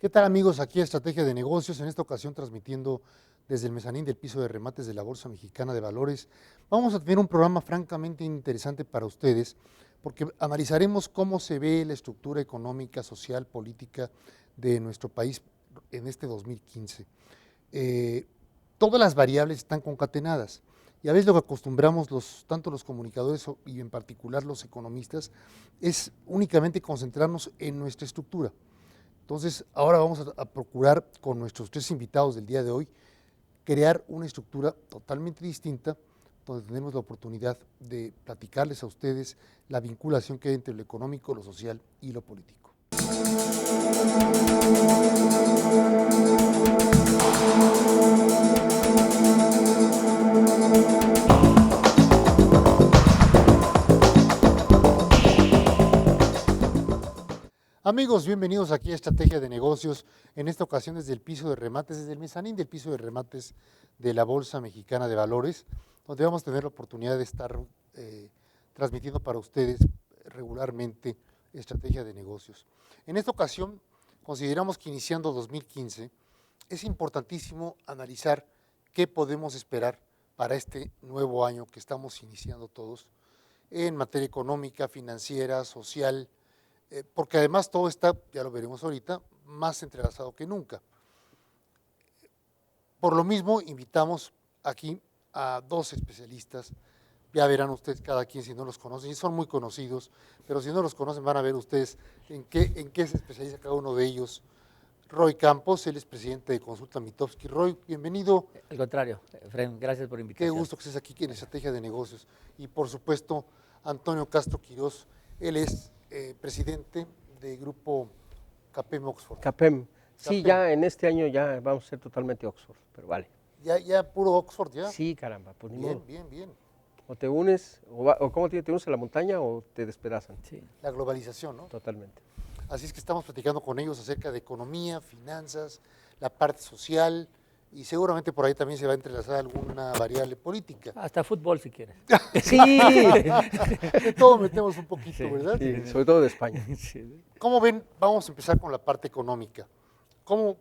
¿Qué tal, amigos? Aquí Estrategia de Negocios, en esta ocasión transmitiendo desde el mezanín del piso de remates de la Bolsa Mexicana de Valores. Vamos a tener un programa francamente interesante para ustedes, porque analizaremos cómo se ve la estructura económica, social, política de nuestro país en este 2015. Todas las variables están concatenadas y a veces lo que acostumbramos tanto los comunicadores y en particular los economistas es únicamente concentrarnos en nuestra estructura. Entonces, ahora vamos a procurar con nuestros tres invitados del día de hoy crear una estructura totalmente distinta, donde tenemos la oportunidad de platicarles a ustedes la vinculación que hay entre lo económico, lo social y lo político. Amigos, bienvenidos aquí a Estrategia de Negocios, en esta ocasión desde el piso de remates, desde el mezanín del piso de remates de la Bolsa Mexicana de Valores, donde vamos a tener la oportunidad de estar transmitiendo para ustedes regularmente Estrategia de Negocios. En esta ocasión consideramos que iniciando 2015 es importantísimo analizar qué podemos esperar para este nuevo año que estamos iniciando todos en materia económica, financiera, social, porque además todo está, ya lo veremos ahorita, más entrelazado que nunca. Por lo mismo, invitamos aquí a dos especialistas, ya verán ustedes cada quien si no los conocen, y son muy conocidos, pero si no los conocen van a ver ustedes en qué se especializa cada uno de ellos. Roy Campos, él es presidente de Consulta Mitofsky. Roy, bienvenido. Al contrario, Efraín, gracias por invitarme. Qué gusto que estés aquí en Estrategia de Negocios. Y por supuesto, Antonio Castro Quirós, él es presidente del grupo CAPEM Oxford. CAPEM. Sí, CAPEM. ya en este año ya vamos a ser totalmente Oxford, pero vale. Ya puro Oxford, ¿ya? Sí, caramba, pues ni modo. Bien. O te unes, o ¿cómo te unes a la montaña o te despedazan? Sí. La globalización, ¿no? Totalmente. Así es que estamos platicando con ellos acerca de economía, finanzas, la parte social, y seguramente por ahí también se va a entrelazar alguna variable política. Hasta fútbol si quieres. Sí, De todo metemos un poquito, Sí. ¿verdad? sí, sobre todo de España. Sí. ¿Cómo ven? Vamos a empezar con la parte económica. ¿Cómo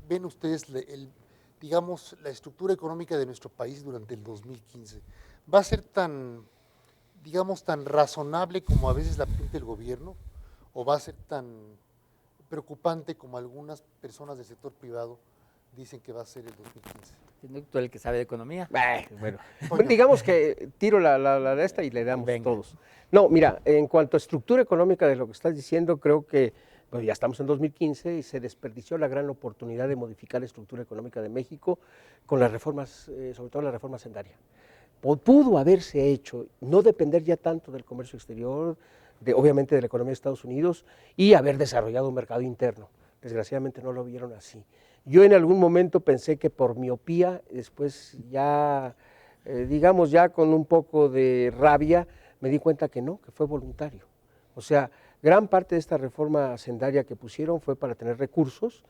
ven ustedes, digamos, la estructura económica de nuestro país durante el 2015? ¿Va a ser tan, digamos, tan razonable como a veces la pinta el gobierno? ¿O va a ser tan preocupante como algunas personas del sector privado dicen que va a ser el 2015? Siendo tú el que sabe de economía. Bueno, digamos que tiro la de esta y le damos Venga. todos. No, mira, en cuanto a estructura económica de lo que estás diciendo, creo que bueno, ya estamos en 2015 y se desperdició la gran oportunidad de modificar la estructura económica de México con las reformas, sobre todo la reforma hacendaria. Pudo haberse hecho, no depender ya tanto del comercio exterior, obviamente de la economía de Estados Unidos, y haber desarrollado un mercado interno. Desgraciadamente no lo vieron así. Yo en algún momento pensé que por miopía, después ya, digamos ya con un poco de rabia, me di cuenta que no, que fue voluntario. O sea, gran parte de esta reforma hacendaria que pusieron fue para tener recursos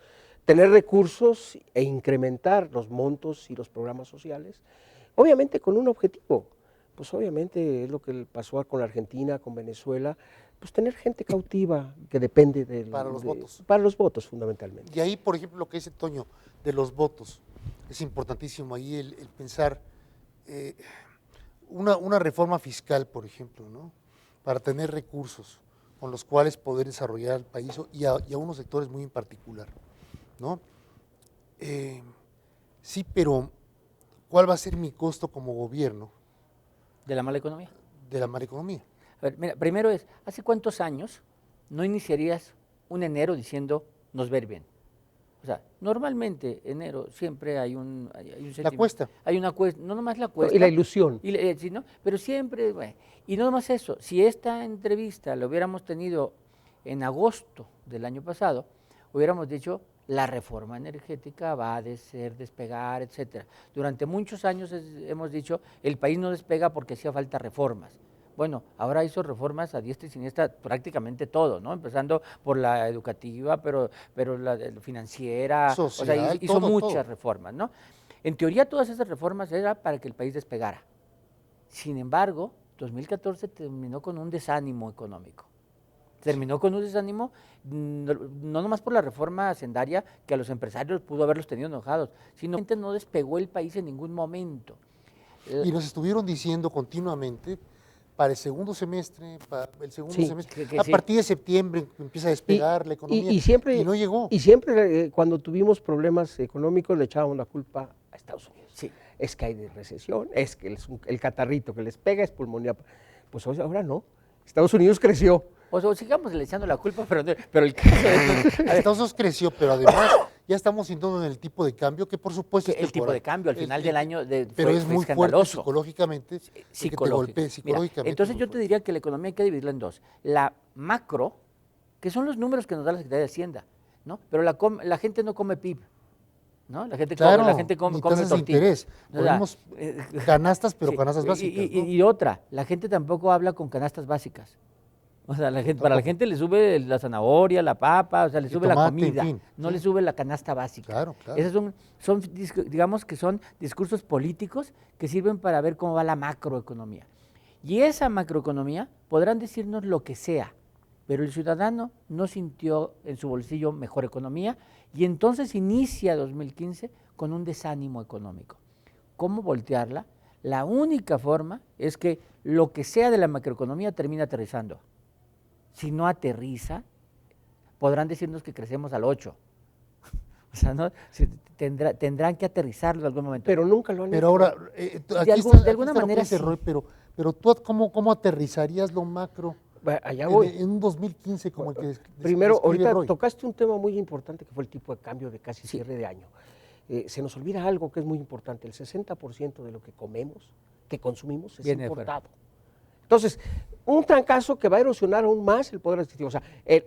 e incrementar los montos y los programas sociales, obviamente con un objetivo, pues obviamente es lo que pasó con la Argentina, con Venezuela, pues tener gente cautiva que depende Para los votos. Para los votos, fundamentalmente. Y ahí, por ejemplo, lo que dice Toño, de los votos, es importantísimo ahí el pensar una reforma fiscal, por ejemplo, ¿no? Para tener recursos con los cuales poder desarrollar al país y a unos sectores muy en particular, ¿no? Sí, pero ¿cuál va a ser mi costo como gobierno ¿De la mala economía? de la mala economía? A ver, mira, primero es, ¿hace cuántos años no iniciarías un enero diciendo nos ver bien? O sea, normalmente enero siempre hay un sentimiento. cuesta. Hay una cuesta, no nomás la cuesta. Y la ilusión. Sí, ¿no? Pero siempre, bueno, y no nomás eso, si esta entrevista la hubiéramos tenido en agosto del año pasado, hubiéramos dicho la reforma energética va a despegar, etcétera. Durante muchos años hemos dicho el país no despega porque hacía falta reformas. Bueno, ahora hizo reformas a diestra y siniestra prácticamente todo, ¿no? Empezando por la educativa, pero la financiera, Social, o sea, hizo todo, muchas todo. reformas, ¿no? En teoría todas esas reformas eran para que el país despegara. Sin embargo, 2014 terminó con un desánimo económico. terminó con un desánimo, no nomás por la reforma hacendaria, que a los empresarios pudo haberlos tenido enojados, sino que no despegó el país en ningún momento. Y nos estuvieron diciendo continuamente, para el segundo semestre, a sí. partir de septiembre empieza a despegar la economía, y no llegó. Y siempre cuando tuvimos problemas económicos le echábamos la culpa a Estados Unidos. Sí. Es que hay de recesión, es que el catarrito que les pega es pulmonía. Pues ahora no, Estados Unidos creció. O sea, sigamos le echando la culpa, pero el caso es... Estados Unidos creció, pero además ya estamos sintiendo en el tipo de cambio, que por supuesto es el tipo de temporal. cambio al final del año pero es fue muy fuerte escandaloso. psicológicamente, que te golpee psicológicamente. Mira, entonces yo te diría que la economía hay que dividirla en dos. La macro, que son los números que nos da la Secretaría de Hacienda, ¿no? Pero la gente no come PIB, ¿no? La gente claro, come tasas de tortilla. interés. O sea, Ponemos canastas, pero sí, canastas básicas. Y otra, la gente tampoco habla con canastas básicas. O sea, para la gente le sube la zanahoria, la papa, o sea, le sube la tomate, comida, en fin, no sí. le sube la canasta básica. Claro. Esos digamos que son discursos políticos que sirven para ver cómo va la macroeconomía. Y esa macroeconomía podrán decirnos lo que sea, pero el ciudadano no sintió en su bolsillo mejor economía y entonces inicia 2015 con un desánimo económico. ¿Cómo voltearla? La única forma es que lo que sea de la macroeconomía termine aterrizando. Si no aterriza, podrán decirnos que crecemos al 8. O sea, ¿no? Tendrán que aterrizarlo en algún momento. Pero nunca lo han Pero hecho. ahora, de alguna manera sí. Roy, pero tú, ¿cómo aterrizarías lo macro Allá voy. en un 2015 como el que Primero, describe ahorita Roy? tocaste un tema muy importante que fue el tipo de cambio de casi cierre de año. Se nos olvida algo que es muy importante, el 60% de lo que comemos, que consumimos, es Viene de importado. Entonces, un trancazo que va a erosionar aún más el poder adquisitivo. O sea,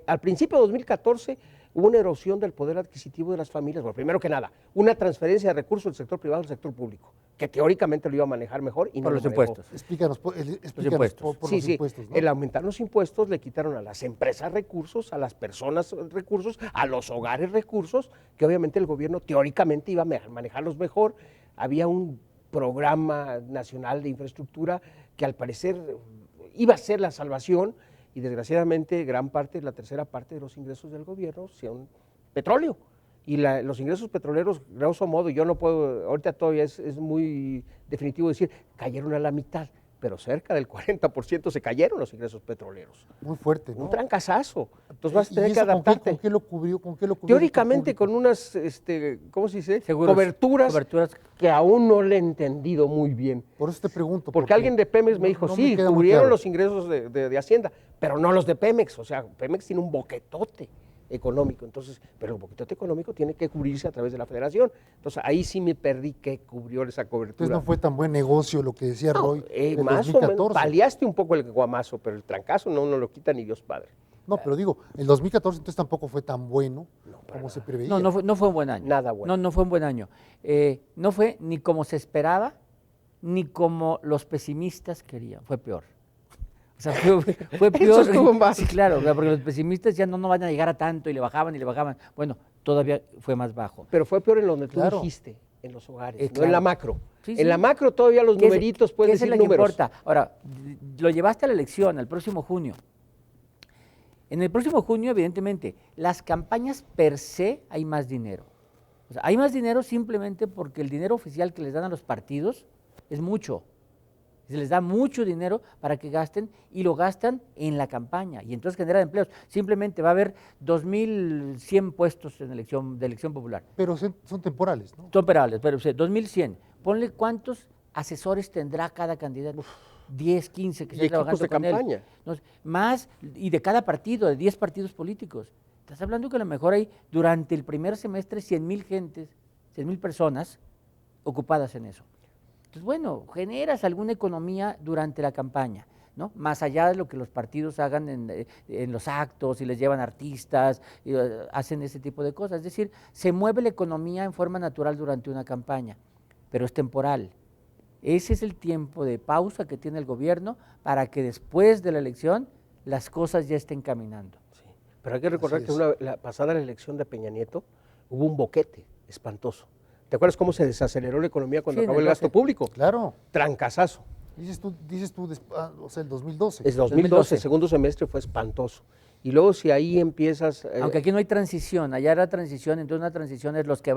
al principio de 2014 hubo una erosión del poder adquisitivo de las familias. Bueno, primero que nada, una transferencia de recursos del sector privado al sector público, que teóricamente lo iba a manejar mejor y no por lo los manejó. impuestos. Explícanos por impuestos. los impuestos, ¿no? El aumentar los impuestos le quitaron a las empresas recursos, a las personas recursos, a los hogares recursos, que obviamente el gobierno teóricamente iba a manejarlos mejor. Había un programa nacional de infraestructura que al parecer iba a ser la salvación y desgraciadamente la tercera parte de los ingresos del gobierno son petróleo. Y los ingresos petroleros, grosso modo, yo no puedo, ahorita todavía es muy definitivo decir, cayeron a la mitad, pero cerca del 40% se cayeron los ingresos petroleros. Muy fuerte, ¿no? Un trancazazo. Entonces vas a tener ¿Y que eso adaptarte. ¿Con qué lo cubrió? Teóricamente con unas, ¿cómo se dice? Seguros, coberturas que aún no le he entendido muy bien. Por eso te pregunto. Porque alguien de Pemex me dijo, no sí, queda muy cubrieron claro. los ingresos de Hacienda, pero no los de Pemex. O sea, Pemex tiene un boquetote económico, entonces, pero el boquetote económico tiene que cubrirse a través de la federación. Entonces ahí sí me perdí que cubrió esa cobertura. Entonces no fue tan buen negocio lo que decía Roy en más 2014. o menos, paliaste un poco el guamazo, pero el trancazo no lo quita ni Dios Padre. No, pero digo, el 2014 entonces tampoco fue tan bueno como se preveía. No fue un buen año. Nada bueno. No fue un buen año. No fue ni como se esperaba, ni como los pesimistas querían. Fue peor. O sea, fue peor. Eso estuvo más. Sí, claro, porque los pesimistas ya no van a llegar a tanto y le bajaban y le bajaban. Bueno, todavía fue más bajo. Pero fue peor en donde tú Claro. dijiste, en los hogares, no Claro. en la macro. Sí, En sí. la macro todavía los numeritos pueden ¿Qué es decir lo que números. importa? Ahora, lo llevaste a la elección, al próximo junio. En el próximo junio, evidentemente, las campañas per se hay más dinero. O sea, hay más dinero simplemente porque el dinero oficial que les dan a los partidos es mucho. Se les da mucho dinero para que gasten y lo gastan en la campaña y entonces genera empleos. Simplemente va a haber 2.100 puestos de elección popular. Pero son temporales, ¿no? Son operables, pero 2.100. Ponle cuántos asesores tendrá cada candidato. 10, 15 que Y estén equipos trabajando de con él. campaña. Entonces, más, y de cada partido, de 10 partidos políticos. Estás hablando que a lo mejor hay durante el primer semestre 100,000 personas ocupadas en eso. Entonces, bueno, generas alguna economía durante la campaña, ¿no? Más allá de lo que los partidos hagan en los actos y les llevan artistas, y, hacen ese tipo de cosas. Es decir, se mueve la economía en forma natural durante una campaña, pero es temporal. Ese es el tiempo de pausa que tiene el gobierno para que después de la elección las cosas ya estén caminando. Sí. Pero hay que recordar Así que pasada la elección de Peña Nieto hubo un boquete espantoso. ¿Te acuerdas cómo se desaceleró la economía cuando Sí, acabó en el el gasto 12. público? Claro. Trancazazo. Dices tú, o sea, el 2012. Es 2012, 2012. el segundo semestre fue espantoso. Y luego si ahí empiezas... Aunque aquí no hay transición, allá era transición, entonces una transición es los que se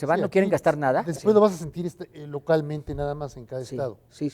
van Sí, no quieren aquí gastar nada. Después lo vas a sentir localmente nada más en cada sí, estado. sí,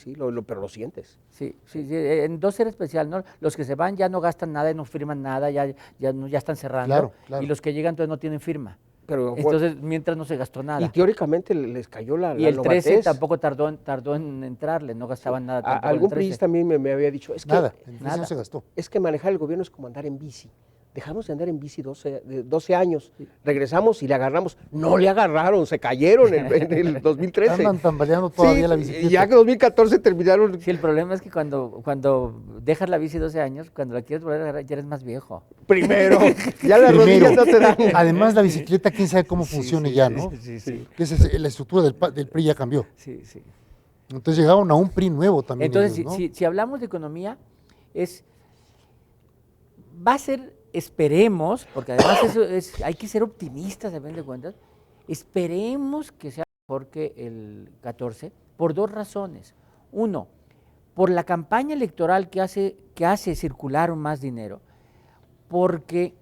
pero lo sientes. Sí, sí, sí, en dos era especial, ¿no? Los que se van ya no gastan nada y no firman nada, ya están cerrando. Claro, claro. Y los que llegan entonces no tienen firma. Pero, Entonces, mientras no se gastó nada. y teóricamente les cayó la Y el 13 novatez. tampoco tardó en entrarle, no gastaban nada tampoco en el Algún 13. priista también me había dicho, es que, Nada, en el nada. no se gastó. es que manejar el gobierno es como andar en bici. Dejamos de andar en bici 12 años, regresamos y le agarramos. No le agarraron, se cayeron en el 2013. Andan tambaleando todavía Sí, la bicicleta. y ya que 2014 terminaron. Sí, el problema es que cuando dejas la bici 12 años, cuando la quieres volver a agarrar, ya eres más viejo. Primero, ya las Primero. rodillas no te dan. Además, la bicicleta, quién sabe cómo funcione ya, ¿no? Sí. Que la estructura del PRI ya cambió. Sí, sí. Entonces llegaron a un PRI nuevo también. Entonces, ellos, ¿no? si hablamos de economía, va a ser, esperemos, porque además hay que ser optimistas a fin de cuentas, esperemos que sea mejor que el 14 por dos razones. Uno, por la campaña electoral que hace circular más dinero, porque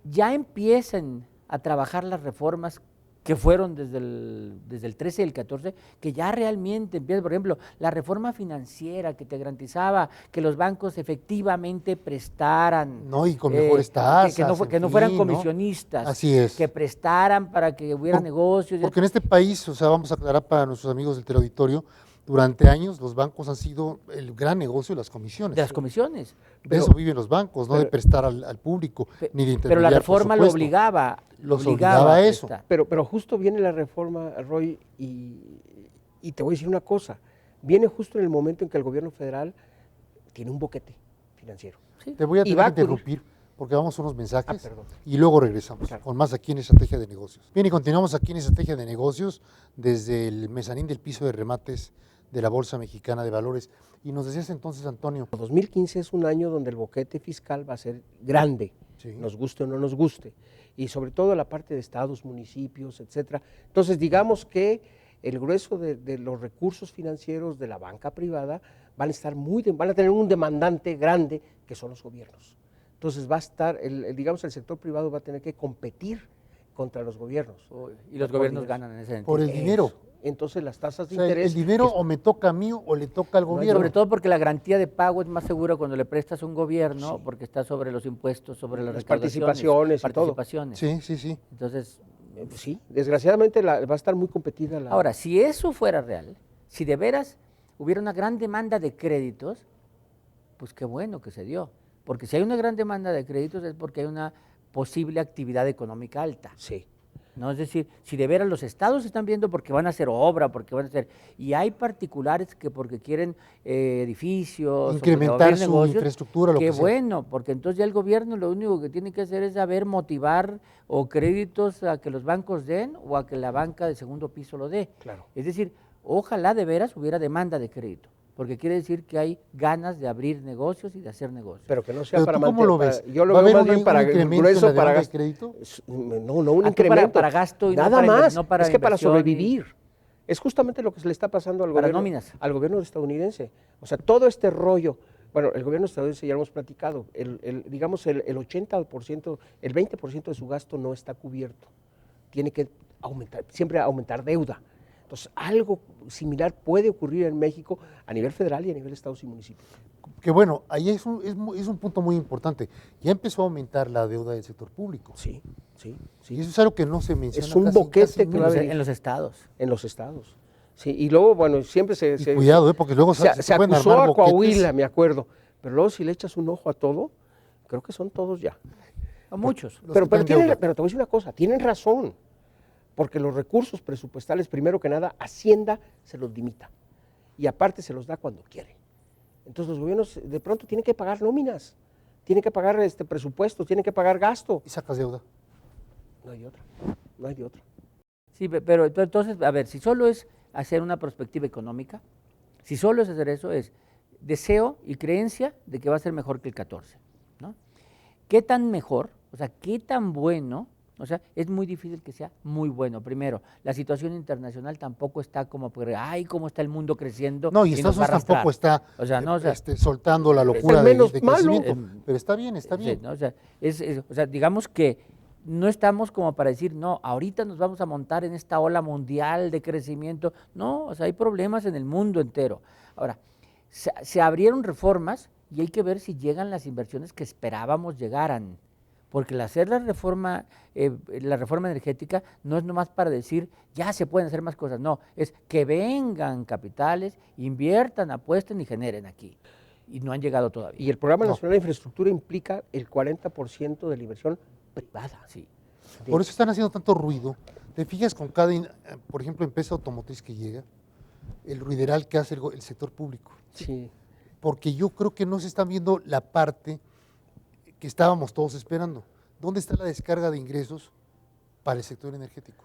ya empiezan a trabajar las reformas que fueron desde el 13 y el 14, que ya realmente empieza, por ejemplo, la reforma financiera que te garantizaba que los bancos efectivamente prestaran. No, y con mejores tasas. Que no en fueran fin, ¿no? comisionistas. Así es. Que prestaran para que hubiera negocios. Porque en este país, o sea, vamos a aclarar para nuestros amigos del teleauditorio, durante años los bancos han sido el gran negocio de las comisiones. De las comisiones. De eso viven los bancos, no de prestar al público, ni de intermediar. Pero la reforma por lo supuesto. obligaba. Los obligaba a eso. prestar. Pero justo viene la reforma, Roy, y te voy a decir una cosa. Viene justo en el momento en que el gobierno federal tiene un boquete financiero. Sí. Te voy a Y tener va que a ocurrir. interrumpir porque vamos a unos mensajes perdón. y luego regresamos Claro. con más aquí en Estrategia de Negocios. Bien, y continuamos aquí en Estrategia de Negocios desde el mezanín del piso de remates de la Bolsa Mexicana de Valores. Y nos decías entonces, Antonio. 2015 es un año donde el boquete fiscal va a ser grande, Sí. nos guste o no nos guste, y sobre todo la parte de estados, municipios, etcétera. Entonces, digamos que el grueso de los recursos financieros de la banca privada van a tener un demandante grande que son los gobiernos. Entonces va a estar, digamos, el sector privado va a tener que competir contra los gobiernos. Y los gobiernos ganan en ese sentido. Por el dinero. Entonces las tasas de O sea, interés... el dinero o me toca a mí o le toca al gobierno. Sobre todo porque la garantía de pago es más segura cuando le prestas a un gobierno, Sí. porque está sobre los impuestos, sobre las Las recaudaciones, participaciones y todo. participaciones. Sí, sí, sí. Entonces, Sí, desgraciadamente va a estar muy competida la... ahora, si eso fuera real, si de veras hubiera una gran demanda de créditos, pues qué bueno que se dio. Porque si hay una gran demanda de créditos es porque hay una posible actividad económica alta. Sí. ¿No? Es decir, si de veras los estados están viendo porque van a hacer obra, porque van a hacer... Y hay particulares que porque quieren edificios... o porque va a Incrementar haber su negocios, infraestructura, lo qué que sea. bueno, porque entonces ya el gobierno lo único que tiene que hacer es saber motivar o créditos a que los bancos den o a que la banca de segundo piso lo dé. Claro. Es decir, ojalá de veras hubiera demanda de crédito, porque quiere decir que hay ganas de abrir negocios y de hacer negocios. Pero que no sea Pero para ¿tú cómo lo mantener- ves? Yo lo ¿Va a veo haber más bien para incremento en grueso la para demanda de gasto. crédito? No, un Ah, tú incremento. para gasto y no Nada para más. no para es que para inversión y- sobrevivir. Es justamente lo que se le está pasando al Para gobierno, nóminas. al gobierno estadounidense. O sea, todo este rollo. Bueno, el gobierno estadounidense ya lo hemos platicado. Digamos, el 80%, el 20% de su gasto no está cubierto. Tiene que siempre aumentar deuda. Entonces, algo similar puede ocurrir en México a nivel federal y a nivel de estados y municipios. Que bueno, ahí es un punto muy importante. Ya empezó a aumentar la deuda del sector público. Sí, sí, Y sí. eso es algo que no se menciona. Es un casi- boquete casi que nunca. va a haber. En los estados. En los estados. Sí, y luego, bueno, siempre Y cuidado, porque luego se pueden acusó armar a boquetes. Coahuila, me acuerdo. Pero luego si le echas un ojo a todo, creo que son todos ya. A muchos. Los Pero que tienen deuda. te voy a decir una cosa, tienen razón. Porque los recursos presupuestales, primero que nada, Hacienda se los limita. Y aparte se los da cuando quiere. Entonces los gobiernos de pronto tienen que pagar nóminas, tienen que pagar presupuestos, tienen que pagar gasto. Y sacas deuda. No hay de otra, no hay de otra. Sí, pero entonces, a ver, si solo es hacer una perspectiva económica, si solo es hacer eso, es deseo y creencia de que va a ser mejor que el 14, ¿no? ¿Qué tan mejor, o sea, qué tan bueno O sea, es muy difícil que sea muy bueno. Primero, la situación internacional tampoco está como, ay, cómo está el mundo creciendo. No, y nos Estados va a Unidos tampoco está o sea, no, o sea, soltando la el locura menos de malo. crecimiento. Pero está bien, está sí, bien. ¿no? O sea, o sea, digamos que no estamos como para decir, no, ahorita nos vamos a montar en esta ola mundial de crecimiento. No, o sea, hay problemas en el mundo entero. Ahora, se abrieron reformas y hay que ver si llegan las inversiones que esperábamos llegaran. Porque el hacer la reforma energética no es nomás para decir, ya se pueden hacer más cosas. No, es que vengan capitales, inviertan, apuesten y generen aquí. Y no han llegado todavía. Y el Programa No. Nacional de Infraestructura implica el 40% de la inversión privada. Sí. Por eso están haciendo tanto ruido. Te fijas con cada, por ejemplo, empresa automotriz que llega, el ruideral que hace el sector público. Sí. Porque yo creo que no se está viendo la parte que estábamos todos esperando. ¿Dónde está la descarga de ingresos para el sector energético?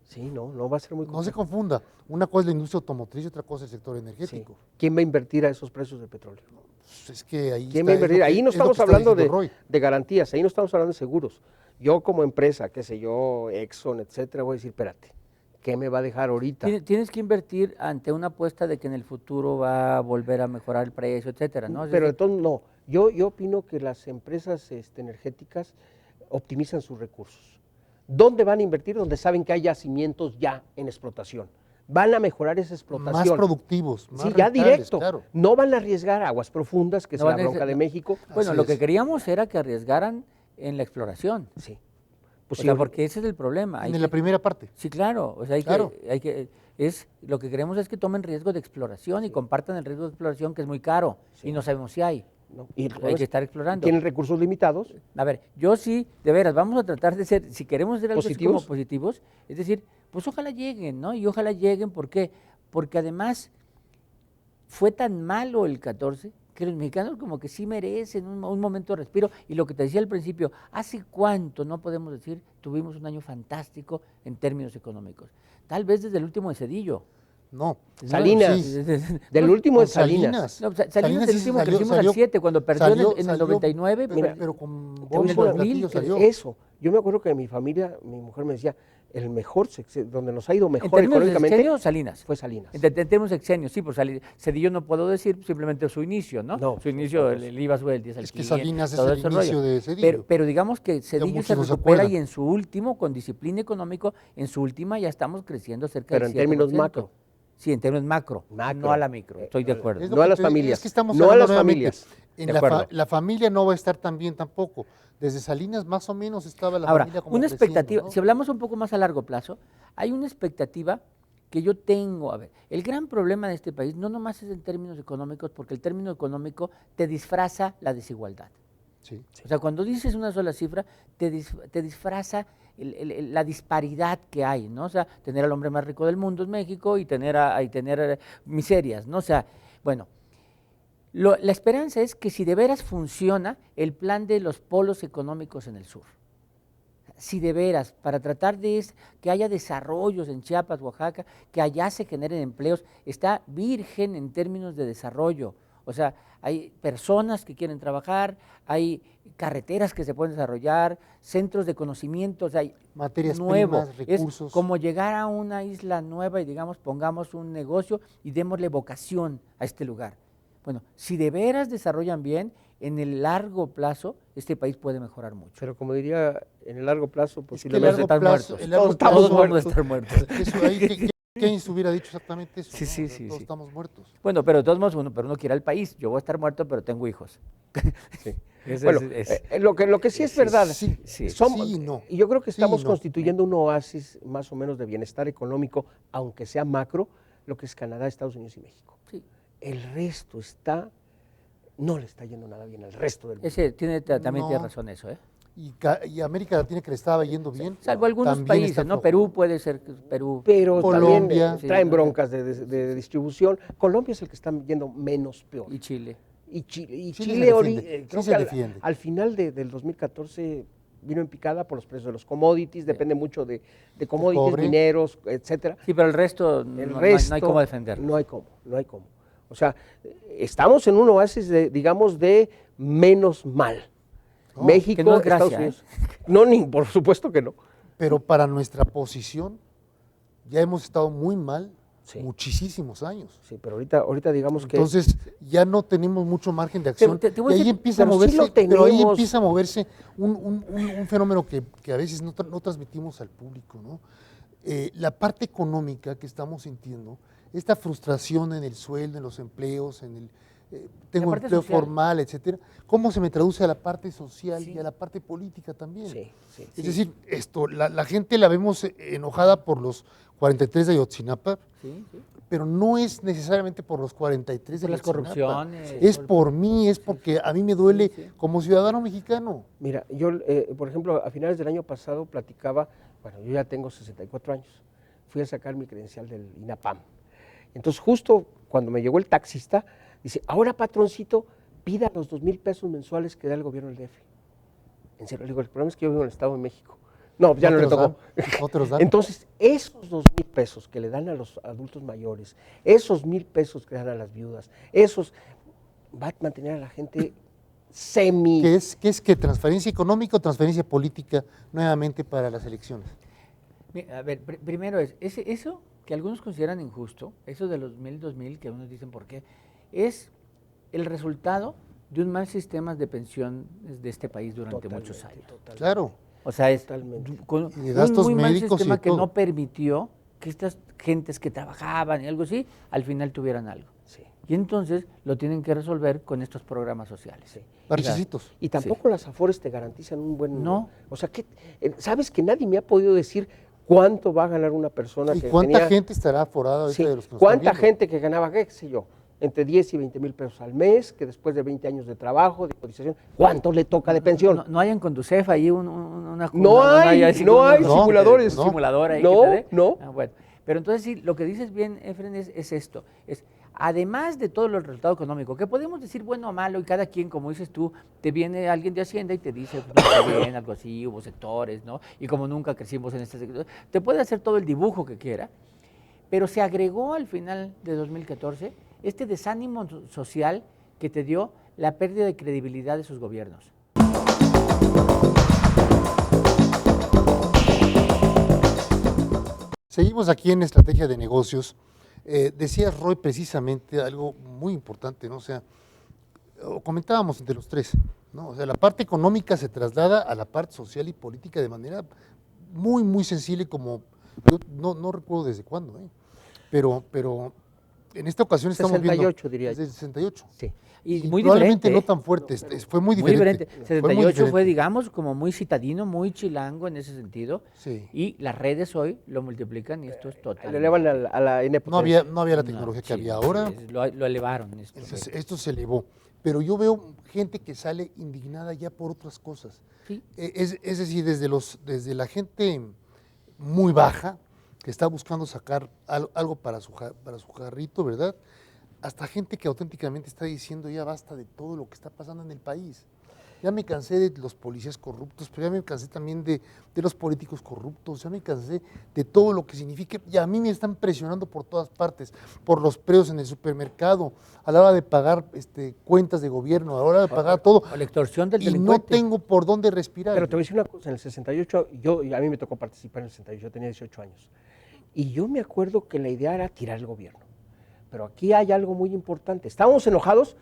Sí, no va a ser muy No se complejo. confunda. Una cosa es la industria automotriz y otra cosa es el sector energético. Sí. ¿Quién va a invertir a esos precios de petróleo? Pues es que ahí ¿Quién está, va a es lo invertir? que- Ahí no es lo que estamos está hablando diciendo Roy. de garantías, ahí no estamos hablando de seguros. Yo como empresa, qué sé yo, Exxon, etcétera, voy a decir, espérate, ¿qué me va a dejar ahorita? Tienes que invertir ante una apuesta de que en el futuro va a volver a mejorar el precio, etcétera, ¿no? Es Pero decir, entonces no, yo opino que las empresas energéticas optimizan sus recursos. ¿Dónde van a invertir? Donde saben que hay yacimientos ya en explotación. Van a mejorar esa explotación. Más productivos, más Sí, ya rentables, directo. claro. No van a arriesgar aguas profundas, que es No la van a bronca de no. México. bueno, Así lo es. que queríamos era que arriesgaran en la exploración. Sí. O Pues sea, sí, porque ese es el problema. En la primera parte. Sí, claro. O sea, Claro. lo que queremos es que tomen riesgo de exploración y compartan el riesgo de exploración, que es muy caro y no sabemos si hay. ¿no? Y el Hay problema que es, estar explorando. tienen recursos limitados. A ver, yo sí, de veras, vamos a tratar de ser, si queremos ser algo así como ¿Positivos? positivos, es decir, pues ojalá lleguen, ¿no? Y ojalá lleguen, ¿por qué? Porque además fue tan malo el 14 que los mexicanos como que sí merecen un momento de respiro. Y lo que te decía al principio, ¿hace cuánto no podemos decir tuvimos un año fantástico en términos económicos? Tal vez desde el último de Cedillo. No. Salinas. Sí. Del último de Con Salinas. No, Salinas el sí último salió- crecimos salió- al 7, cuando perdió salió- en el salió, 99. pero con Te voy a bombo decir de una- platillo salió. Eso. Yo me acuerdo que mi familia, mi mujer me decía, el mejor sexenio, donde nos ha ido en mejor términos de económicamente, sexenio, Salinas. fue Salinas. En términos de sexenio, sí, por Cedillo no puedo decir simplemente su inicio, ¿no? No, su inicio, no, le iba a subir el 10 al Es que 15, Salinas es todo el ese inicio rollo. de Cedillo. Pero digamos que Cedillo muchos se no se recupera acuerdan. y en su último, con disciplina económico, en su última ya estamos creciendo cerca Pero del en términos 7%. macro. Sí, en términos macro, Macro. no a la micro, estoy de acuerdo. Es lo No a que las te digo, familias, Es que estamos no a hablando las nuevamente, familias. En De la, acuerdo. la familia no va a estar tan bien tampoco. Desde Salinas más o menos estaba la Ahora, familia como una creciendo, expectativa, ¿no? si hablamos un poco más a largo plazo, hay una expectativa que yo tengo. A ver, el gran problema de este país no nomás es en términos económicos, porque el término económico te disfraza la desigualdad. Sí. O sea, cuando dices una sola cifra, te disfraza la disparidad que hay, ¿no? O sea, tener al hombre más rico del mundo es México y tener miserias, ¿no? O sea, bueno, la esperanza es que si de veras funciona el plan de los polos económicos en el sur, si de veras, para tratar de que haya desarrollos en Chiapas, Oaxaca, que allá se generen empleos, está virgen en términos de desarrollo. O sea, hay personas que quieren trabajar, hay carreteras que se pueden desarrollar, centros de conocimiento, o sea, hay Materias nuevo. primas, recursos. Es como llegar a una isla nueva y digamos, pongamos un negocio y démosle vocación a este lugar. Bueno, si de veras desarrollan bien, en el largo plazo, este país puede mejorar mucho. Pero como diría, en el largo plazo, Es que posiblemente largo están plazo- muertos. el largo Todos estamos plazo- Todos vamos a muertos. estar muertos. Eso ahí, Keynes hubiera dicho exactamente eso. Sí, ¿no? sí, O sea, sí, todos sí. estamos muertos. Bueno, pero de todos modos, uno quiere al país. Yo voy a estar muerto, pero tengo hijos. Sí. Eso Bueno, es- lo que sí es sí, verdad, sí, somos- sí y no. y yo creo que Sí y estamos no. constituyendo un oasis más o menos de bienestar económico, aunque sea macro, lo que es Canadá, Estados Unidos y México. sí. El resto no le está yendo nada bien al resto del mundo. También tiene No. razón eso, ¿eh? Y América Latina que le estaba yendo bien. Salvo algunos también países, está ¿no? flojo. Perú puede ser, Perú. Pero Colombia. también traen Sí, broncas de distribución. Colombia es el que está yendo menos peor. Y Chile. Y Chile, Chile se defiende, creo sí que se defiende. al final del 2014 vino en picada por los precios de los commodities, depende mucho de commodities, cobre. mineros, etcétera. Sí, pero el resto, El no resto hay cómo defenderlo. No hay cómo. O sea, estamos en un oasis digamos, de menos mal. No, México, que no es Estados gracia, Unidos. No, por supuesto que no. pero para nuestra posición ya hemos estado muy mal Sí. muchísimos años. Sí, pero ahorita digamos que... Entonces ya no tenemos mucho margen de acción te voy y a ahí decir, empieza a pero sí moverse, lo pero ahí tenemos. empieza a moverse un fenómeno que a veces no transmitimos al público, ¿no? La parte económica que estamos sintiendo, esta frustración en el sueldo, en los empleos, tengo La parte empleo social. formal, etcétera, ¿cómo se me traduce a la parte social Sí. y a la parte política también? Sí, sí. Es decir, la gente la vemos enojada por los 43 de Ayotzinapa, Sí, sí. pero no es necesariamente por los 43 de Por las Ayotzinapa. corrupciones. Es por mí, es porque a mí me duele sí. como ciudadano mexicano. Mira, yo, por ejemplo, a finales del año pasado platicaba, bueno, yo ya tengo 64 años, fui a sacar mi credencial del INAPAM. Entonces, justo cuando me llegó el taxista, dice, ahora patroncito, pida los 2,000 pesos mensuales que da el gobierno del DF. En serio, le digo, el problema es que yo vivo en el Estado de México. No, ya no te le los tocó. dan, no te los dan. Entonces, esos 2,000 pesos que le dan a los adultos mayores, esos 1,000 pesos que dan a las viudas, esos va a mantener a la gente semi... ¿Qué es que transferencia económica o transferencia política nuevamente para las elecciones? A ver, primero eso que algunos consideran injusto, eso de los 1,000, 2,000, que algunos dicen por qué, es el resultado de un mal sistema de pensión de este país durante muchos años. Claro. O sea, es Totalmente. con Y de un gastos muy mal médicos y sistema de que todo. no permitió que estas gentes que trabajaban y algo así, al final tuvieran algo. Sí, Y entonces lo tienen que resolver con estos programas sociales. sí. Parchecitos. Y tampoco las Afores te garantizan un buen... No. O sea, que ¿sabes que nadie me ha podido decir cuánto va a ganar una persona ¿Y que cuánta tenía- gente estará aforada ahorita Sí, de los que nos cuánta están viendo? gente que ganaba, qué sé yo, entre 10 y 20 mil pesos al mes, que después de 20 años de trabajo, de cotización, ¿cuánto le toca de pensión? No hay en Conducef ahí una No hay así no como hay un simuladores. simulador ahí No, que te dé. no. Bueno, pero entonces sí, lo que dices bien, Efren, es esto, es además de todo el resultado económico, que podemos decir bueno o malo, y cada quien, como dices tú, te viene alguien de Hacienda y te dice, pues, no está bien, algo así, hubo sectores, ¿no? Y como nunca crecimos en este sector, te puede hacer todo el dibujo que quiera, pero se agregó al final de 2014 este desánimo social que te dio la pérdida de credibilidad de sus gobiernos. Seguimos aquí en Estrategia de Negocios. Decías, Roy, precisamente algo muy importante, ¿no? O sea, comentábamos entre los tres, ¿no? O sea, la parte económica se traslada a la parte social y política de manera muy, muy sensible, como yo no recuerdo desde cuándo, pero en esta ocasión estamos 68 viendo diría yo. desde el 68. Sí. Y muy probablemente diferente. no tan fuerte, fue muy Muy diferente. diferente. Fue muy 78 fue, diferente. digamos, como muy citadino, muy chilango en ese sentido. Sí. Y las redes hoy lo multiplican y esto es total. Le elevan a la N No había la tecnología que había ahora. Lo elevaron. Entonces, esto se elevó. Pero yo veo gente que sale indignada ya por otras cosas. Sí. Es decir, desde la gente muy baja, que está buscando sacar algo para su jarrito, ¿verdad? Hasta gente que auténticamente está diciendo ya basta de todo lo que está pasando en el país. Ya me cansé de los policías corruptos, pero ya me cansé también de los políticos corruptos, ya me cansé de todo lo que signifique. Y a mí me están presionando por todas partes, por los precios en el supermercado, a la hora de pagar cuentas de gobierno, a la hora de pagar todo. O la extorsión del Y no delincuente. tengo por dónde respirar. Pero te voy a decir una cosa, en el 68, a mí me tocó participar en el 68, yo tenía 18 años. Y yo me acuerdo que la idea era tirar el gobierno. Pero aquí hay algo muy importante. Estábamos enojados,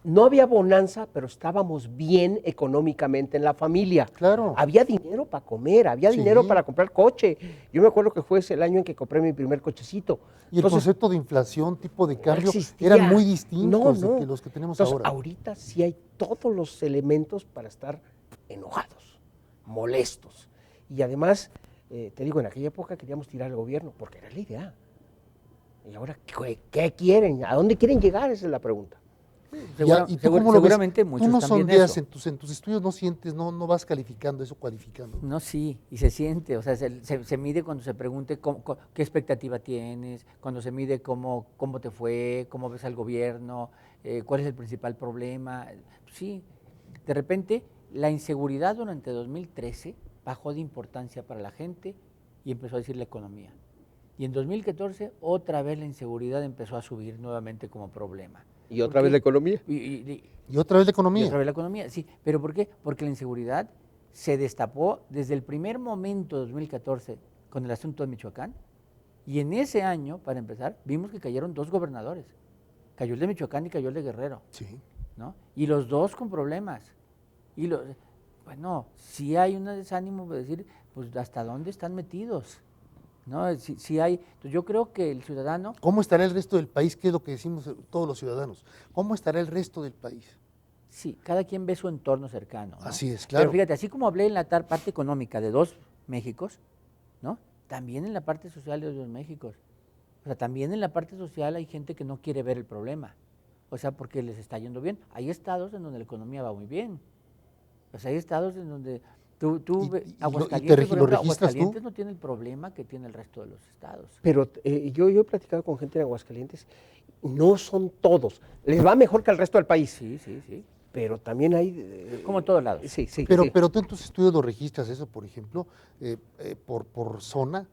no había bonanza, pero estábamos bien económicamente en la familia. Claro. Había dinero para comer, había Sí. dinero para comprar coche. Yo me acuerdo que fue ese el año en que compré mi primer cochecito. Y el concepto de inflación, tipo de cambio, existía. eran muy distintos No, no. de los que tenemos Entonces, ahora. ahorita sí hay todos los elementos para estar enojados, molestos. Y además, te digo, en aquella época queríamos tirar al gobierno, porque era la idea. Y ahora, ¿qué quieren? ¿A dónde quieren llegar? Esa es la pregunta. ¿Y tú cómo lo ves? Seguramente Tú muchos no también sondeas eso. en tus estudios, no sientes, no vas calificando eso, cualificando. No, sí, y se siente, o sea, se mide cuando se pregunte qué expectativa tienes, cuando se mide cómo te fue, cómo ves al gobierno, cuál es el principal problema. Sí, de repente la inseguridad durante 2013 bajó de importancia para la gente y empezó a decir la economía. Y en 2014 otra vez la inseguridad empezó a subir nuevamente como problema. Y otra ¿Por vez qué? la economía. Y otra vez la Y economía. otra vez la economía, sí. ¿Pero por qué? Porque la inseguridad se destapó desde el primer momento de 2014 con el asunto de Michoacán, y en ese año, para empezar, vimos que cayeron 2 gobernadores. Cayó el de Michoacán y cayó el de Guerrero. Sí. ¿No? Y los 2 con problemas. Y bueno, sí hay un desánimo de decir, pues hasta dónde están metidos. ¿No? Sí hay. Entonces yo creo que el ciudadano. ¿Cómo estará el resto del país? ¿Qué es lo que decimos todos los ciudadanos? ¿Cómo estará el resto del país? Sí, cada quien ve su entorno cercano, ¿no? Así es, claro. Pero fíjate, así como hablé en la parte económica de 2 Méxicos, ¿no? También en la parte social de 2 Méxicos. O sea, también en la parte social hay gente que no quiere ver el problema. O sea, porque les está yendo bien. Hay estados en donde la economía va muy bien. O sea, hay estados en donde Aguascalientes, por ejemplo, Aguascalientes no tiene el problema que tiene el resto de los estados. Pero yo he platicado con gente de Aguascalientes, no son todos. Les va mejor que al resto del país. Sí, sí, sí. Pero también hay... como en todos lados. Sí, sí. Pero, sí. pero tú en tus estudios lo registras eso, por ejemplo, por zona.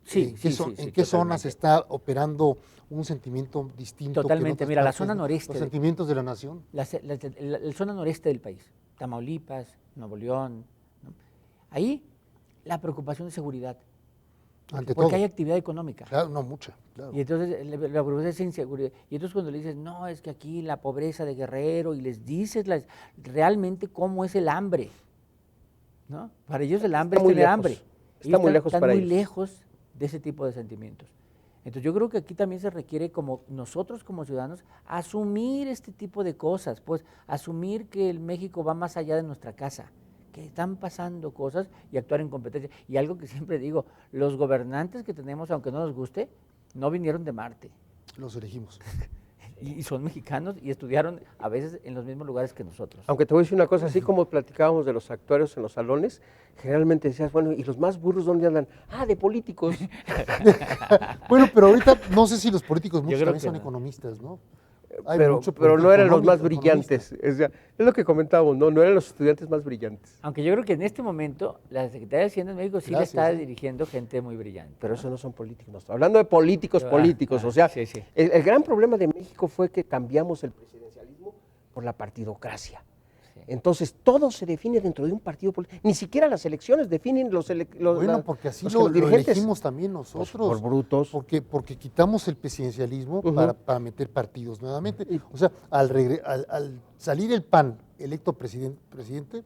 Sí, ¿En qué zonas está operando un sentimiento distinto? Totalmente. Mira, la zona ¿no? noreste. Los sentimientos de la nación. La zona noreste del país, Tamaulipas, Nuevo León, ¿no? Ahí la preocupación de seguridad. Ante porque todo. hay actividad económica. Claro, no mucha, claro. Y entonces la preocupación es inseguridad. Y entonces cuando le dices, no, es que aquí la pobreza de Guerrero, y les dices realmente cómo es el hambre, ¿no? Para ellos el hambre es tener hambre. Está muy lejos para ellos. Están muy lejos de ese tipo de sentimientos. Entonces yo creo que aquí también se requiere, como nosotros como ciudadanos, asumir este tipo de cosas, pues asumir que el México va más allá de nuestra casa, que están pasando cosas y actuar en competencia. Y algo que siempre digo, los gobernantes que tenemos, aunque no nos guste, no vinieron de Marte. Los elegimos. Y son mexicanos y estudiaron a veces en los mismos lugares que nosotros. Aunque te voy a decir una cosa, así como platicábamos de los actuarios en los salones, generalmente decías, bueno, ¿y los más burros dónde andan? Ah, de políticos. Bueno, pero ahorita no sé si los políticos muchos creo también que son no. economistas, ¿no? Pero no eran los más económico, brillantes. O sea, es lo que comentábamos, no eran los estudiantes más brillantes. Aunque yo creo que en este momento la Secretaría de Hacienda en México sí Gracias, le está ¿eh? dirigiendo gente muy brillante. Pero eso no son políticos. No estoy hablando de políticos, o sea, sí, sí. el gran problema de México fue que cambiamos el presidencialismo por la partidocracia. Sí. Entonces, todo se define dentro de un partido político. Ni siquiera las elecciones definen Bueno, porque así los lo dirigentes. elegimos también nosotros. Por brutos. Porque quitamos el presidencialismo para meter partidos nuevamente. Y- O sea, al salir el PAN electo presidente,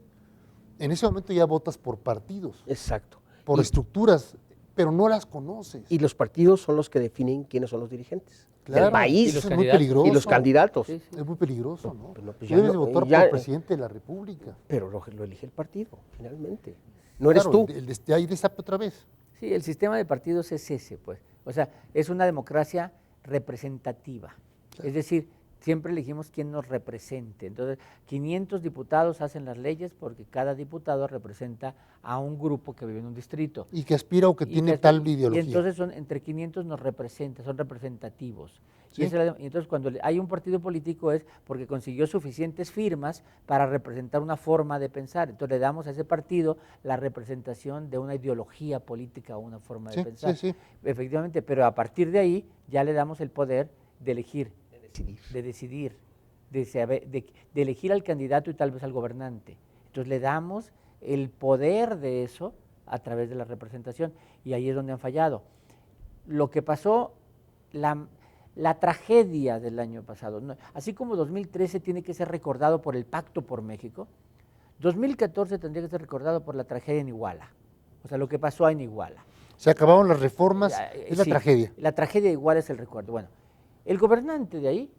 en ese momento ya votas por partidos, Exacto. por estructuras, pero no las conoces. Y los partidos son los que definen quiénes son los dirigentes Claro, del país. eso los es muy candidatos. peligroso. Y los candidatos. Sí, sí. Es muy peligroso, ¿no? Pues no, pues Tú ya debes de no, votar ya- por el presidente de la República. Pero lo elige el partido, finalmente. No eres Claro, tú. Ahí destape otra vez. Sí, el sistema de partidos es ese, pues. O sea, es una democracia representativa. Claro. Es decir, siempre elegimos quién nos represente. Entonces, 500 diputados hacen las leyes porque cada diputado representa a un grupo que vive en un distrito. Y que aspira o que Y tiene que- tal ideología. Y entonces entre 500 nos representa, son representativos. Sí. Y entonces cuando hay un partido político es porque consiguió suficientes firmas para representar una forma de pensar. Entonces le damos a ese partido la representación de una ideología política o una forma de Sí, pensar. sí, sí. Efectivamente, pero a partir de ahí ya le damos el poder de elegir, de decidir, de elegir al candidato y tal vez al gobernante. Entonces le damos el poder de eso a través de la representación y ahí es donde han fallado. Lo que pasó, la tragedia del año pasado, así como 2013 tiene que ser recordado por el Pacto por México, 2014 tendría que ser recordado por la tragedia en Iguala, o sea, lo que pasó en Iguala. Se acabaron las reformas, es la Sí, tragedia. La tragedia de Iguala es el recuerdo. Bueno, el gobernante de ahí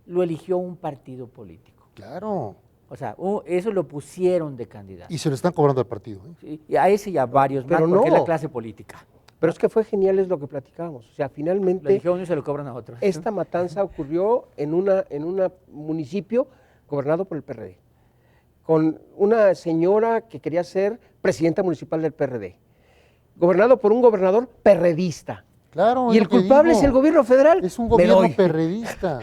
lo eligió un partido político. Claro. O sea, eso lo pusieron de candidato. Y se lo están cobrando al partido. ¿eh? Sí, y a ese y a varios más, Pero porque es no. la clase política. Pero es que fue genial, es lo que platicábamos. O sea, Lo finalmente eligió uno y se lo cobran a otros. esta matanza ocurrió en un municipio gobernado por el PRD, con una señora que quería ser presidenta municipal del PRD, gobernado por un gobernador perredista. Claro. Y es el lo que culpable digo. es el gobierno federal. Es un Me gobierno doy. perredista.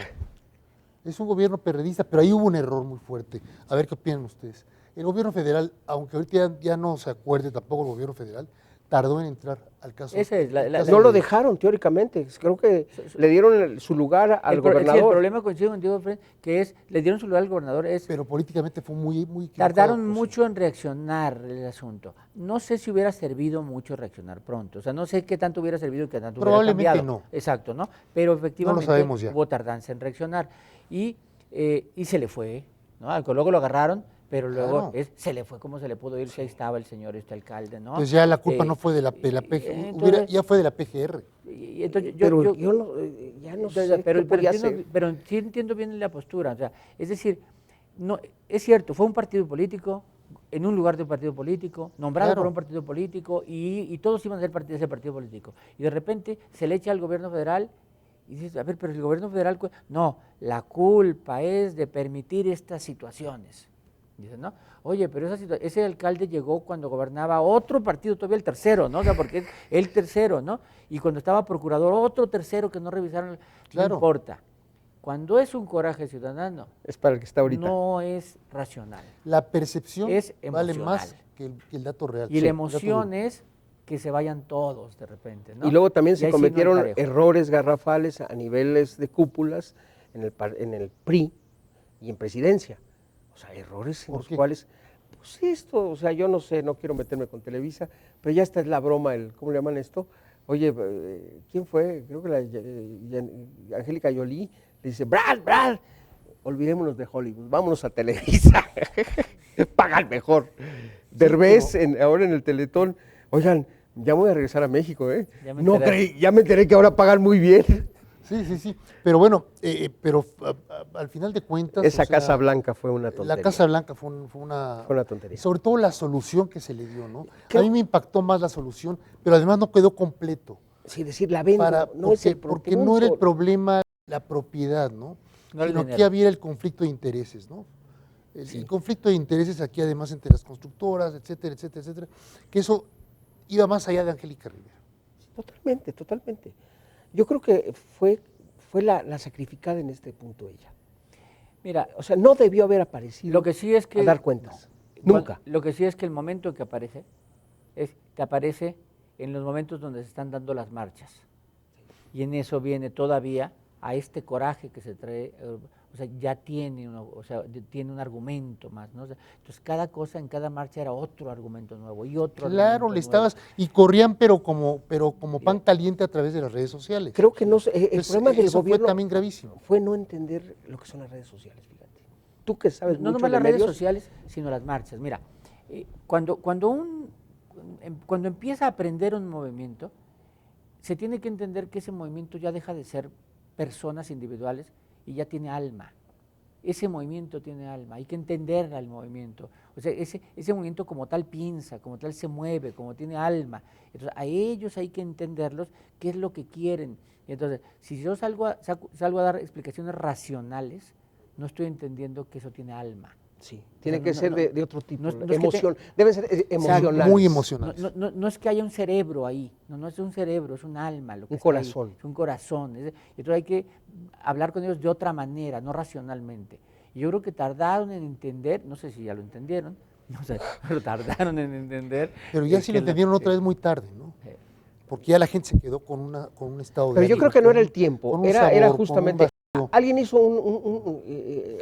Es un gobierno perredista, pero ahí hubo un error muy fuerte. A ver qué opinan ustedes. El gobierno federal, aunque ahorita ya no se acuerde tampoco el gobierno federal, tardó en entrar al caso. Esa es la- No lo dejaron teóricamente, creo que le dieron su lugar al Sí, el gobernador. problema, coincido contigo, Fred, que es, le dieron su lugar al gobernador, es Pero políticamente fue muy equivocado, tardaron pues. mucho en reaccionar el asunto. No sé si hubiera servido mucho reaccionar pronto. O sea, no sé qué tanto hubiera servido y qué tanto hubiera Probablemente cambiado. no. Exacto, ¿no? Pero efectivamente sabemos ya. hubo tardanza en reaccionar. Y se le fue, ¿no? Luego lo agarraron, pero luego Claro. se le fue como se le pudo ir si ahí estaba el señor alcalde, ¿no? Entonces ya la culpa Eh, no fue de la entonces, ya fue de la PGR. y entonces Pero yo no, ya no sé pero, qué podía entiendo, hacer. pero sí entiendo bien la postura. O sea, es decir, no, es cierto, fue un partido político, en un lugar de un partido político, nombrado Claro. por un partido político, y todos iban a ser ese partido político. Y de repente se le echa al gobierno federal y dices, a ver, pero el gobierno federal, no, la culpa es de permitir estas situaciones. Dices, ¿no? Oye, pero ese alcalde llegó cuando gobernaba otro partido, todavía el tercero, ¿no? O sea, porque es el tercero, ¿no? Y cuando estaba procurador, otro tercero que no revisaron, Claro. no importa. Cuando es un coraje ciudadano, Es para el que está ahorita. no es racional. La percepción Es vale emocional. más que el dato real. Y Sí, la el dato emoción duro. es que se vayan todos de repente, ¿no? Y luego también se ahí sí no hay cometieron parejo. errores garrafales a niveles de cúpulas en el PRI y en presidencia. O sea, errores en ¿Por los qué? cuales, pues esto, o sea, yo no sé, no quiero meterme con Televisa, pero ya esta es la broma, ¿cómo le llaman esto? Oye, ¿quién fue? Creo que Angélica Jolie le dice, Brad, olvidémonos de Hollywood, vámonos a Televisa, pagan mejor. Derbez, ahora en el Teletón, oigan, ya voy a regresar a México, ¿eh? Ya me No enteré. creí, ya me enteré que ahora pagan muy bien. Sí. Pero bueno, al final de cuentas. Esa o sea, Casa Blanca fue una tontería. La Casa Blanca fue una. Fue una tontería. Sobre todo la solución que se le dio, ¿no? Creo- A mí me impactó más la solución, pero además no quedó completo. Sí, decir, la vendo, no es el Porque no era el problema la propiedad, ¿no? No el Sino que dinero. había el conflicto de intereses, ¿no? El conflicto de intereses aquí además entre las constructoras, etcétera, que eso iba más allá de Angélica Rivera. Totalmente. Yo creo que fue la sacrificada en este punto ella. Mira, O sea, no debió haber aparecido lo que sí es que a dar cuentas. Nunca. Lo que sí es que el momento que aparece es que aparece en los momentos donde se están dando las marchas. Y en eso viene todavía a este coraje que se trae, o sea, ya tiene tiene un argumento más, ¿no? O sea, entonces cada cosa en cada marcha era otro argumento nuevo y otro Claro, argumento le estabas, nuevo. y corrían pero como pan caliente a través de las redes sociales. Creo que no, el Entonces, problema del eso gobierno fue también gravísimo. fue no entender lo que son las redes sociales, fíjate. Tú que sabes No mucho nomás de las redes medios, sociales, sino las marchas. Mira, cuando empieza a aprender un movimiento, se tiene que entender que ese movimiento ya deja de ser personas individuales y ya tiene alma. Ese movimiento tiene alma, hay que entender al movimiento. O sea, ese movimiento como tal piensa, como tal se mueve, como tiene alma. Entonces, a ellos hay que entenderlos, qué es lo que quieren. Y entonces, si yo salgo a dar explicaciones racionales, no estoy entendiendo que eso tiene alma. sí, tiene O sea, que no, ser no, de otro tipo. no es que Emoción, deben ser emocionales. Muy emocionales. No es que haya un cerebro ahí, no es un cerebro, es un alma. Lo que Un está corazón. ahí, es un corazón. Entonces hay que hablar con ellos de otra manera, no racionalmente. Y yo creo que tardaron en entender, no sé si ya lo entendieron, no sé, pero tardaron en entender. Pero ya sí lo entendieron otra vez muy tarde, ¿no? Porque ya la gente se quedó con un estado de Pero yo ánimo, creo que no era con el tiempo, con un era sabor, con un justamente, alguien hizo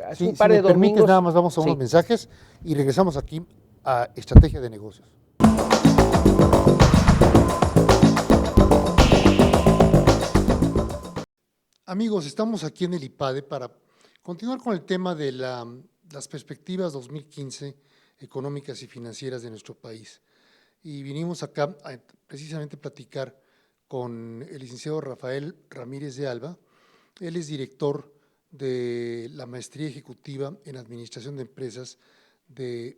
hace Sí, un par si de me permites, domingos. nada más vamos a unos Sí. mensajes y regresamos aquí a Estrategia de Negocios. Amigos, estamos aquí en el IPADE para continuar con el tema de las perspectivas 2015 económicas y financieras de nuestro país. Y vinimos acá a precisamente platicar con el licenciado Rafael Ramírez de Alba. Él es director de la Maestría Ejecutiva en Administración de Empresas de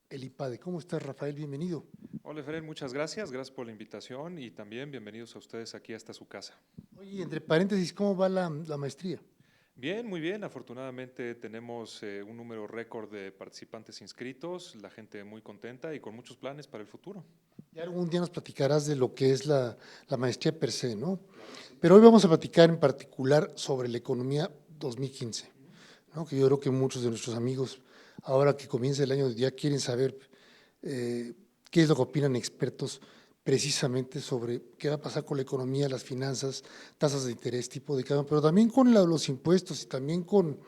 el IPADE. ¿Cómo estás, Rafael? Bienvenido. Hola, Efraín, muchas gracias por la invitación y también bienvenidos a ustedes aquí hasta su casa. Oye, entre paréntesis, ¿cómo va la maestría? Bien, muy bien, afortunadamente tenemos un número récord de participantes inscritos, la gente muy contenta y con muchos planes para el futuro. Ya algún día nos platicarás de lo que es la maestría per se, ¿no? Pero hoy vamos a platicar en particular sobre la economía 2015, ¿no? Que yo creo que muchos de nuestros amigos, ahora que comienza el año, ya quieren saber qué es lo que opinan expertos precisamente sobre qué va a pasar con la economía, las finanzas, tasas de interés, tipo de cambio, pero también con los impuestos y también con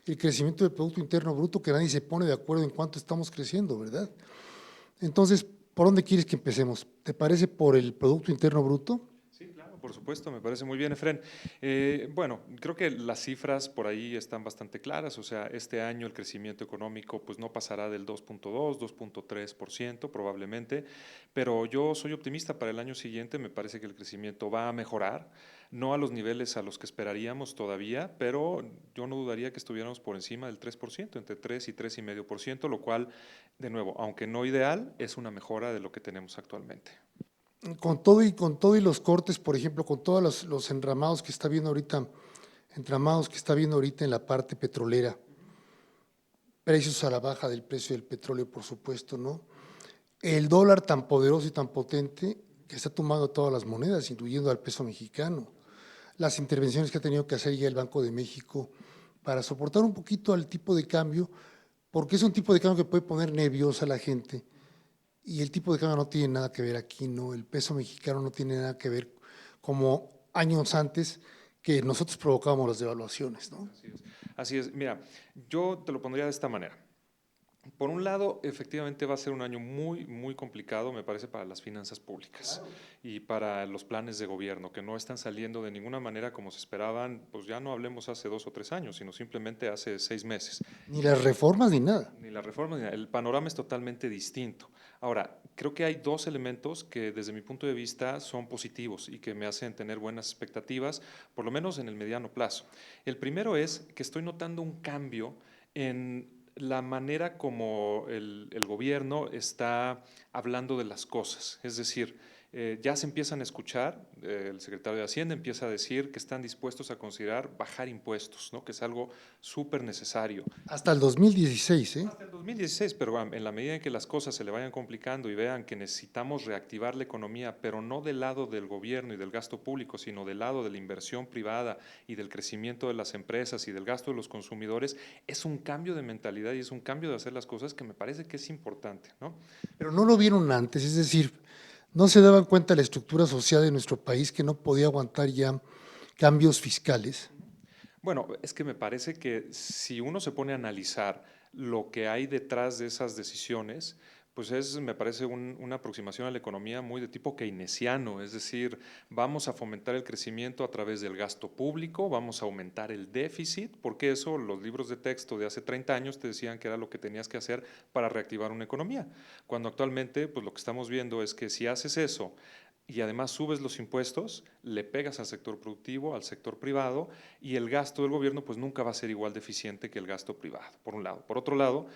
el crecimiento del Producto Interno Bruto, que nadie se pone de acuerdo en cuánto estamos creciendo, ¿verdad? Entonces, ¿por dónde quieres que empecemos? ¿Te parece por el Producto Interno Bruto? Sí, claro, por supuesto, me parece muy bien, Efren. Bueno, creo que las cifras por ahí están bastante claras, o sea, este año el crecimiento económico pues no pasará del 2.2, 2.3% probablemente, pero yo soy optimista para el año siguiente, me parece que el crecimiento va a mejorar, no a los niveles a los que esperaríamos todavía, pero yo no dudaría que estuviéramos por encima del 3%, entre 3 y 3,5%, lo cual, de nuevo, aunque no ideal, es una mejora de lo que tenemos actualmente. Con todo y los cortes, por ejemplo, con todos los enramados que está viendo ahorita, entramados que está viendo ahorita en la parte petrolera, precios a la baja del precio del petróleo, por supuesto, ¿no? El dólar tan poderoso y tan potente que está tomando todas las monedas, incluyendo al peso mexicano. Las intervenciones que ha tenido que hacer ya el Banco de México para soportar un poquito al tipo de cambio, porque es un tipo de cambio que puede poner nerviosa a la gente. Y el tipo de cambio no tiene nada que ver aquí, ¿no? El peso mexicano no tiene nada que ver como años antes que nosotros provocábamos las devaluaciones, ¿no? Así es. Así es. Mira, yo te lo pondría de esta manera. Por un lado, efectivamente va a ser un año muy, muy complicado, me parece, para las finanzas públicas y para los planes de gobierno, que no están saliendo de ninguna manera como se esperaban, pues ya no hablemos hace 2 o 3 años, sino simplemente hace 6 meses. Ni las reformas ni nada. Ni la reforma, ni nada. El panorama es totalmente distinto. Ahora, creo que hay dos elementos que desde mi punto de vista son positivos y que me hacen tener buenas expectativas, por lo menos en el mediano plazo. El primero es que estoy notando un cambio en la manera como el gobierno está hablando de las cosas. Es decir, ya se empiezan a escuchar, el secretario de Hacienda empieza a decir que están dispuestos a considerar bajar impuestos, ¿no? Que es algo súper necesario. Hasta el 2016, ¿eh? Hasta el 2016, pero en la medida en que las cosas se le vayan complicando y vean que necesitamos reactivar la economía, pero no del lado del gobierno y del gasto público, sino del lado de la inversión privada y del crecimiento de las empresas y del gasto de los consumidores, es un cambio de mentalidad y es un cambio de hacer las cosas que me parece que es importante, ¿no? Pero no lo vieron antes, es decir, no se daban cuenta de la estructura social de nuestro país que no podía aguantar ya cambios fiscales. Bueno, es que me parece que si uno se pone a analizar lo que hay detrás de esas decisiones, pues me parece una aproximación a la economía muy de tipo keynesiano, es decir, vamos a fomentar el crecimiento a través del gasto público, vamos a aumentar el déficit, porque eso los libros de texto de hace 30 años te decían que era lo que tenías que hacer para reactivar una economía, cuando actualmente pues lo que estamos viendo es que si haces eso y además subes los impuestos, le pegas al sector productivo, al sector privado, y el gasto del gobierno pues nunca va a ser igual de eficiente que el gasto privado, por un lado. Por otro lado,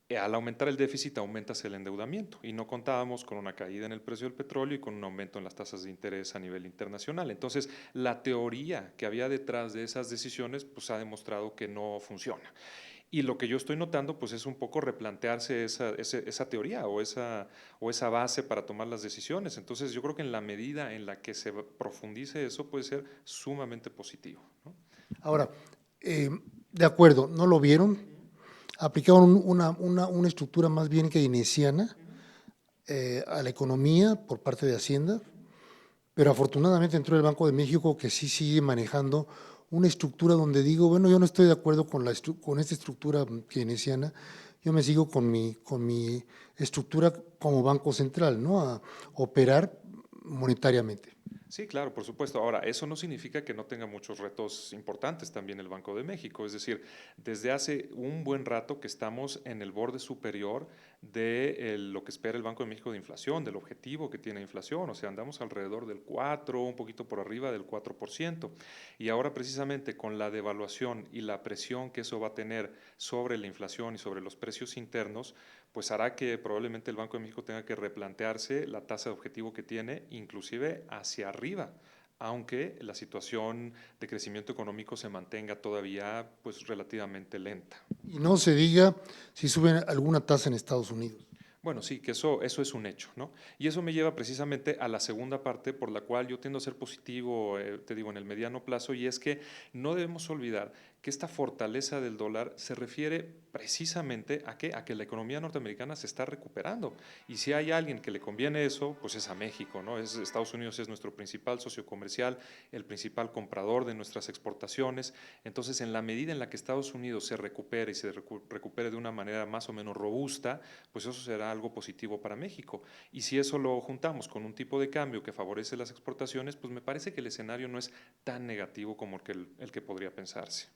al aumentar el déficit aumentas el endeudamiento y no contábamos con una caída en el precio del petróleo y con un aumento en las tasas de interés a nivel internacional. Entonces, la teoría que había detrás de esas decisiones pues ha demostrado que no funciona. Y lo que yo estoy notando, pues es un poco replantearse esa teoría o esa base para tomar las decisiones. Entonces, yo creo que en la medida en la que se profundice eso, puede ser sumamente positivo, ¿no? Ahora, de acuerdo, no lo vieron, aplicaron una estructura más bien keynesiana a la economía por parte de Hacienda, pero afortunadamente entró el Banco de México que sí sigue manejando una estructura donde digo, bueno, yo no estoy de acuerdo con esta estructura keynesiana, yo me sigo con mi estructura como Banco Central, ¿no? A operar monetariamente. Sí, claro, por supuesto. Ahora, eso no significa que no tenga muchos retos importantes también el Banco de México. Es decir, desde hace un buen rato que estamos en el borde superior de lo que espera el Banco de México de inflación, del objetivo que tiene inflación. O sea, andamos alrededor del 4, un poquito por arriba del 4%. Y ahora precisamente con la devaluación y la presión que eso va a tener sobre la inflación y sobre los precios internos, pues hará que probablemente el Banco de México tenga que replantearse la tasa de objetivo que tiene, inclusive hacia arriba, aunque la situación de crecimiento económico se mantenga todavía pues relativamente lenta. Y no se diga si suben alguna tasa en Estados Unidos. Bueno, sí, que eso es un hecho, ¿no? Y eso me lleva precisamente a la segunda parte por la cual yo tiendo a ser positivo, te digo, en el mediano plazo, y es que no debemos olvidar que esta fortaleza del dólar se refiere precisamente a ¿qué? A que la economía norteamericana se está recuperando. Y si hay alguien que le conviene eso, pues es a México, ¿no? Estados Unidos es nuestro principal socio comercial, el principal comprador de nuestras exportaciones. Entonces, en la medida en la que Estados Unidos se recupere y se recupere de una manera más o menos robusta, pues eso será algo positivo para México. Y si eso lo juntamos con un tipo de cambio que favorece las exportaciones, pues me parece que el escenario no es tan negativo como el que podría pensarse.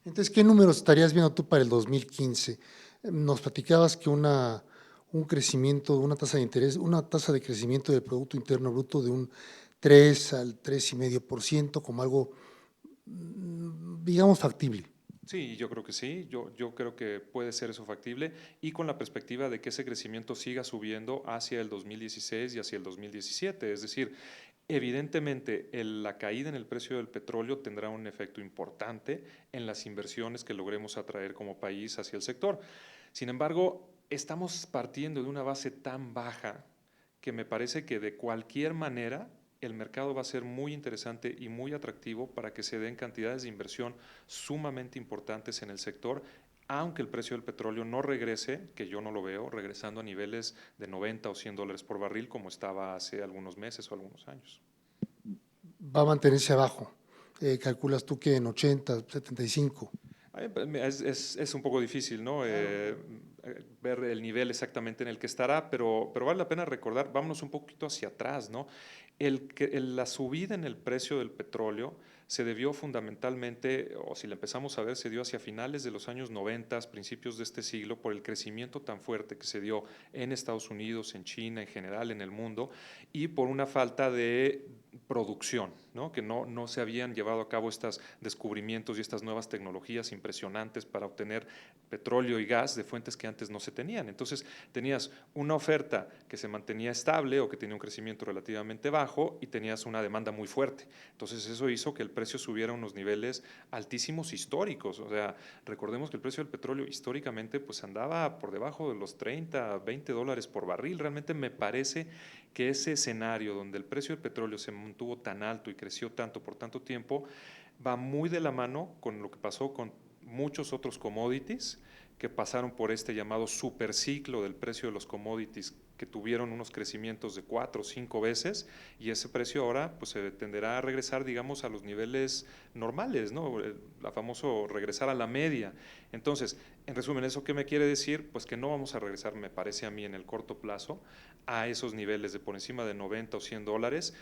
Entonces, ¿qué números estarías viendo tú para el 2015? Nos platicabas que un crecimiento, una tasa de interés, una tasa de crecimiento del Producto Interno Bruto de un 3 al 3,5% como algo, digamos, factible. Sí, yo creo que sí, yo creo que puede ser eso factible y con la perspectiva de que ese crecimiento siga subiendo hacia el 2016 y hacia el 2017. Es decir, evidentemente la caída en el precio del petróleo tendrá un efecto importante en las inversiones que logremos atraer como país hacia el sector. Sin embargo, estamos partiendo de una base tan baja que me parece que de cualquier manera el mercado va a ser muy interesante y muy atractivo para que se den cantidades de inversión sumamente importantes en el sector, aunque el precio del petróleo no regrese, que yo no lo veo, regresando a niveles de 90 o 100 dólares por barril como estaba hace algunos meses o algunos años. Va a mantenerse abajo. Calculas tú que en 80, 75. Es un poco difícil, ¿no? Ver el nivel exactamente en el que estará, pero vale la pena recordar, vámonos un poquito hacia atrás, ¿no? La subida en el precio del petróleo se debió fundamentalmente, o si la empezamos a ver, se dio hacia finales de los años 90, principios de este siglo, por el crecimiento tan fuerte que se dio en Estados Unidos, en China, en general, en el mundo, y por una falta de producción, ¿no? Que no se habían llevado a cabo estos descubrimientos y estas nuevas tecnologías impresionantes para obtener petróleo y gas de fuentes que antes no se tenían. Entonces tenías una oferta que se mantenía estable o que tenía un crecimiento relativamente bajo y tenías una demanda muy fuerte. Entonces eso hizo que el precio subiera a unos niveles altísimos históricos. O sea, recordemos que el precio del petróleo históricamente pues andaba por debajo de los 30, 20 dólares por barril. Realmente me parece que ese escenario donde el precio del petróleo se mantuvo tan alto y creció tanto por tanto tiempo va muy de la mano con lo que pasó con muchos otros commodities que pasaron por este llamado superciclo del precio de los commodities, que tuvieron unos crecimientos de 4 o 5 veces, y ese precio ahora pues se tenderá a regresar, digamos, a los niveles normales, ¿no? La famoso regresar a la media. Entonces, en resumen, ¿eso qué me quiere decir? Pues que no vamos a regresar, me parece a mí, en el corto plazo, a esos niveles de por encima de 90 o 100 dólares.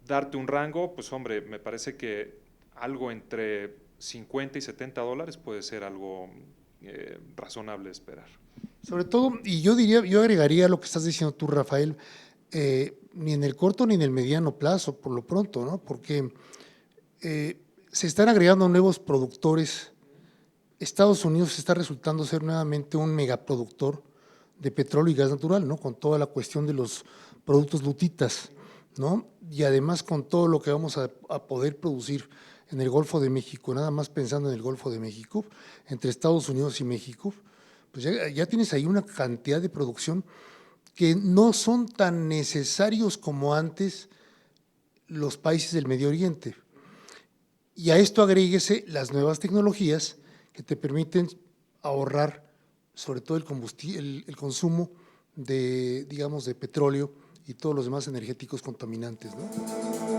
Darte un rango, pues hombre, me parece que algo entre 50 y 70 dólares puede ser algo razonable esperar. Sobre todo, y yo diría, yo agregaría lo que estás diciendo tú, Rafael, ni en el corto ni en el mediano plazo, por lo pronto, ¿no? Porque se están agregando nuevos productores. Estados Unidos está resultando ser nuevamente un megaproductor de petróleo y gas natural, ¿no? Con toda la cuestión de los productos lutitas, ¿no? Y además con todo lo que vamos a poder producir en el Golfo de México, nada más pensando en el Golfo de México, entre Estados Unidos y México, pues ya tienes ahí una cantidad de producción que no son tan necesarios como antes los países del Medio Oriente. Y a esto agréguese las nuevas tecnologías que te permiten ahorrar sobre todo el consumo de, digamos, de petróleo y todos los demás energéticos contaminantes, ¿no?